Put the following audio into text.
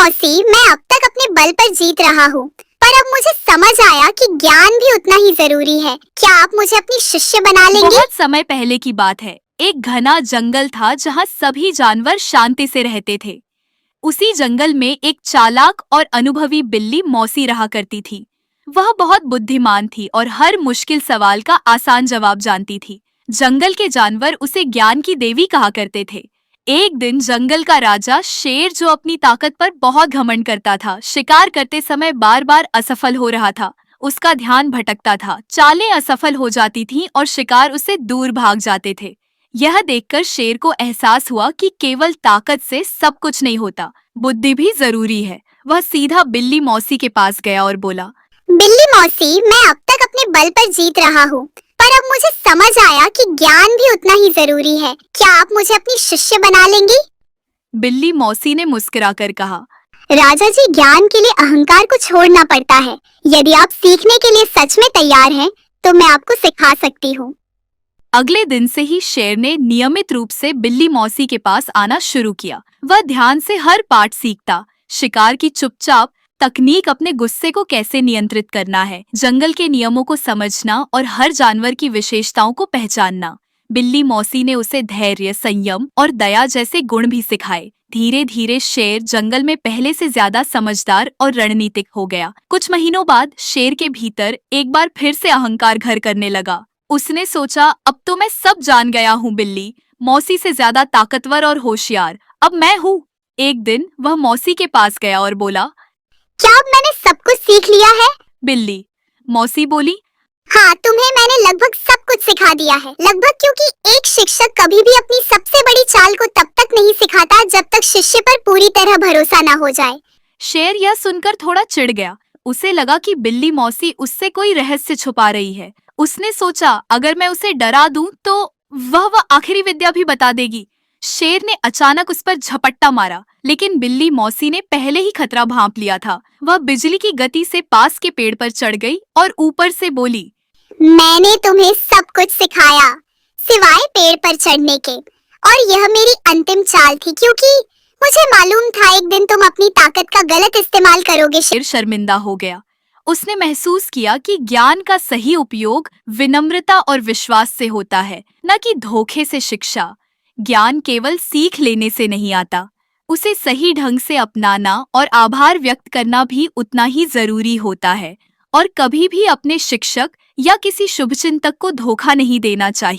मौसी, मैं अब तक अपने बल पर जीत रहा हूँ, पर अब मुझे समझ आया कि ज्ञान भी उतना ही जरूरी है। क्या आप मुझे अपनी शिष्य बना लेंगी? बहुत समय पहले की बात है। एक घना जंगल था जहाँ सभी जानवर शांति से रहते थे। उसी जंगल में एक चालाक और अनुभवी बिल्ली मौसी रहा करती थी। वह बहुत बुद्धिमान थी और हर मुश्किल सवाल का आसान जवाब जानती थी। जंगल के जानवर उसे ज्ञान की देवी कहा करते थे। एक दिन जंगल का राजा शेर, जो अपनी ताकत पर बहुत घमंड करता था, शिकार करते समय बार बार असफल हो रहा था। उसका ध्यान भटकता था, चालें असफल हो जाती थीं और शिकार उससे दूर भाग जाते थे। यह देखकर शेर को एहसास हुआ कि केवल ताकत से सब कुछ नहीं होता, बुद्धि भी जरूरी है। वह सीधा बिल्ली मौसी के पास गया और बोला, बिल्ली मौसी, मैं अब तक अपने बल पर जीत रहा हूँ, पर अब मुझे समझ आया कि ज्ञान भी उतना ही जरूरी है। क्या आप मुझे अपनी शिष्य बना लेंगी? बिल्ली मौसी ने मुस्कुराकर कहा, राजा जी, ज्ञान के लिए अहंकार को छोड़ना पड़ता है। यदि आप सीखने के लिए सच में तैयार हैं, तो मैं आपको सिखा सकती हूँ। अगले दिन से ही शेर ने नियमित रूप से बिल्ली मौसी के पास आना शुरू किया। वह ध्यान से हर पाठ सीखता, शिकार की चुपचाप तकनीक, अपने गुस्से को कैसे नियंत्रित करना है, जंगल के नियमों को समझना और हर जानवर की विशेषताओं को पहचानना। बिल्ली मौसी ने उसे धैर्य, संयम और दया जैसे गुण भी सिखाए। धीरे धीरे शेर जंगल में पहले से ज्यादा समझदार और रणनीतिक हो गया। कुछ महीनों बाद शेर के भीतर एक बार फिर से अहंकार घर करने लगा। उसने सोचा, अब तो मैं सब जान गया हूँ। बिल्ली मौसी से ज्यादा ताकतवर और होशियार अब मैं हूँ। एक दिन वह मौसी के पास गया और बोला, क्या अब मैंने सब कुछ सीख लिया है? बिल्ली मौसी बोली, हाँ, तुम्हें मैंने लगभग सब कुछ सिखा दिया है। लगभग, क्योंकि एक शिक्षक कभी भी अपनी सबसे बड़ी चाल को तब तक नहीं सिखाता जब तक शिष्य पर पूरी तरह भरोसा न हो जाए। शेर यह सुनकर थोड़ा चिढ़ गया। उसे लगा कि बिल्ली मौसी उससे कोई रहस्य छुपा रही है। उसने सोचा, अगर मैं उसे डरा दूं तो वह आखिरी विद्या भी बता देगी। शेर ने अचानक उस पर झपट्टा मारा, लेकिन बिल्ली मौसी ने पहले ही खतरा भांप लिया था। वह बिजली की गति से पास के पेड़ पर चढ़ गई और ऊपर से बोली, मैंने तुम्हें सब कुछ सिखाया, सिवाय पेड़ पर चढ़ने के, और यह मेरी अंतिम चाल थी, क्योंकि मुझे मालूम था एक दिन तुम अपनी ताकत का गलत इस्तेमाल करोगे। शेर शर्मिंदा हो गया। उसने महसूस किया कि ज्ञान का सही उपयोग विनम्रता और विश्वास से होता है, न कि धोखे से। शिक्षा ज्ञान केवल सीख लेने से नहीं आता, उसे सही ढंग से अपनाना और आभार व्यक्त करना भी उतना ही जरूरी होता है। और कभी भी अपने शिक्षक या किसी शुभचिंतक को धोखा नहीं देना चाहिए।